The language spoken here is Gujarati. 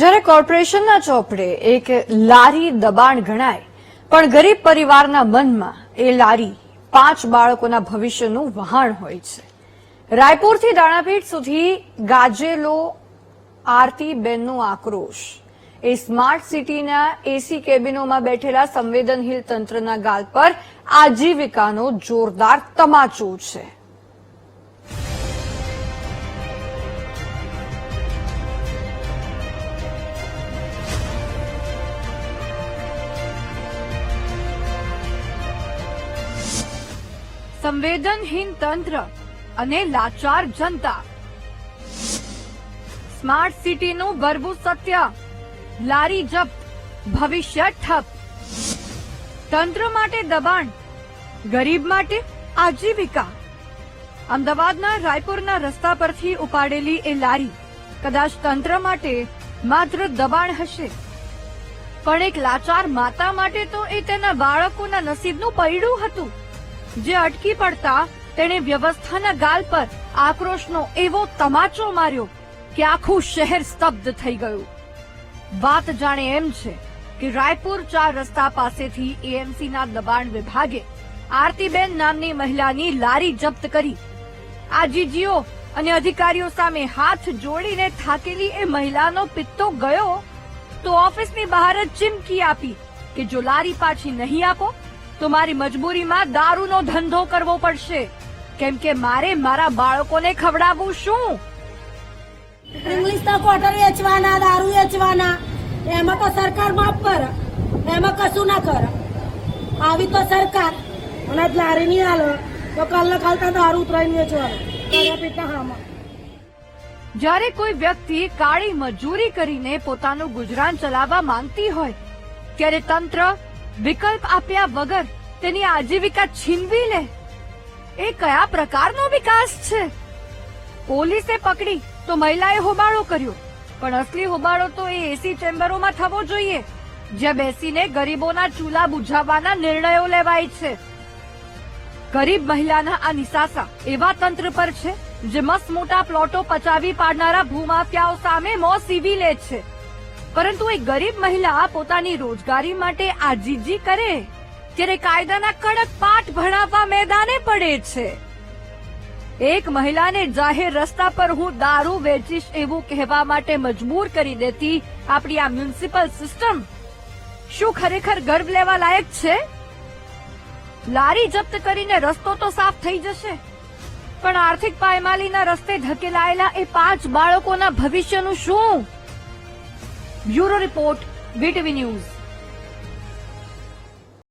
જ્યારે કોર્પોરેશનના ચોપડે એક લારી દબાણ ગણાય, પણ ગરીબ પરિવારના મનમાં એ લારી 5 બાળકોના ભવિષ્યનું વહાણ હોય છે. રાયપુરથી દાણાપીઠ સુધી ગાજેલો આરતીબેનનો આક્રોશ એ સ્માર્ટ સિટીના એસી કેબિનોમાં બેઠેલા સંવેદનશીલ તંત્રના ગાલ પર આજીવિકાનો જોરદાર તમાચો છે. સંવેદનહીન તંત્ર અને લાચાર જનતા. સ્માર્ટ સિટીનું બરબું સત્ય, લારી જપ્ત, ભવિષ્ય ઠપ. તંત્ર માટે દબાણ, ગરીબ માટે આજીવિકા. અમદાવાદના રાયપુરના રસ્તા પરથી ઉપાડેલી એ લારી કદાચ તંત્ર માટે માત્ર દબાણ હશે, પણ એક લાચાર માતા માટે તો એ તેના બાળકોના નસીબનું પૈડું હતું, જે અટકી પડતા તેણે વ્યવસ્થાના ગાલ પર આક્રોશનો એવો તમાચો માર્યો કે આખું શહેર સ્તબ્ધ થઈ ગયું. વાત જાણે એમ છે કે રાયપુર 4 રસ્તા પાસેથી એએમસીના દબાણ વિભાગે આરતીબેન નામની મહિલાની લારી જપ્ત કરી. આજીજીઓ અને અધિકારીઓ સામે હાથ જોડીને થાકેલી એ મહિલાનો પિત્તો ગયો તો ઓફિસની બહાર જ ચીમકી આપી કે જો લારી પાછી નહીં આપો તો મારી મજબૂરીમાં દારૂનો ધંધો કરવો પડશે, કેમ કે મારે મારા બાળકોને ખવડાવવું શું? ઇંગ્લિશના ક્વાર્ટર વેચવાના, દારૂ વેચવાના, એમાં તો સરકાર માફ કરે, એમાં કશું ના કરે. આવી તો સરકાર અને લારી નહીં હાલો તો કાલના કાલતા દારૂ ઉતરાઈને વેચવાનું. જ્યારે કોઈ વ્યક્તિ કાળી મજૂરી કરીને પોતાનું ગુજરાન ચલાવવા માંગતી હોય ત્યારે તંત્ર વિકલ્પ આપ્યા વગર તેની આજીવિકા છીનવી લે, એ કયા પ્રકારનો વિકાસ છે? પોલીસે પકડી તો મહિલાએ હોબાળો કર્યો, પણ અસલી હોબાળો તો એ એસી ચેમ્બરોમાં થવો જોઈએ, જ્યાં બેસીને ગરીબોના ચૂલા બુઝાવવાના નિર્ણયો લેવાય છે. ગરીબ મહિલાના આ નિસાસા એવા તંત્ર પર છે જે મસ્ત મોટા પ્લોટો પચાવી પાડનારા ભૂમાફિયાઓ સામે મોં સીવી લે છે, પરંતુ એક ગરીબ મહિલા પોતાની રોજગારી માટે આજીજી કરે ત્યારે કાયદાના કડક પાઠ ભણાવવા મેદાને પડે છે. એક મહિલાને જાહેર રસ્તા પર હું દારૂ વેચીશ એવું કહેવા માટે મજબૂર કરી દેતી આપણી આ મ્યુનિસિપલ સિસ્ટમ શું ખરેખર ગર્વ લેવા લાયક છે? લારી જપ્ત કરીને રસ્તો તો સાફ થઈ જશે, પણ આર્થિક પાયમાલીના રસ્તે ધકેલાયેલા એ 5 બાળકોના ભવિષ્યનું શું? Bureau report, VTV news.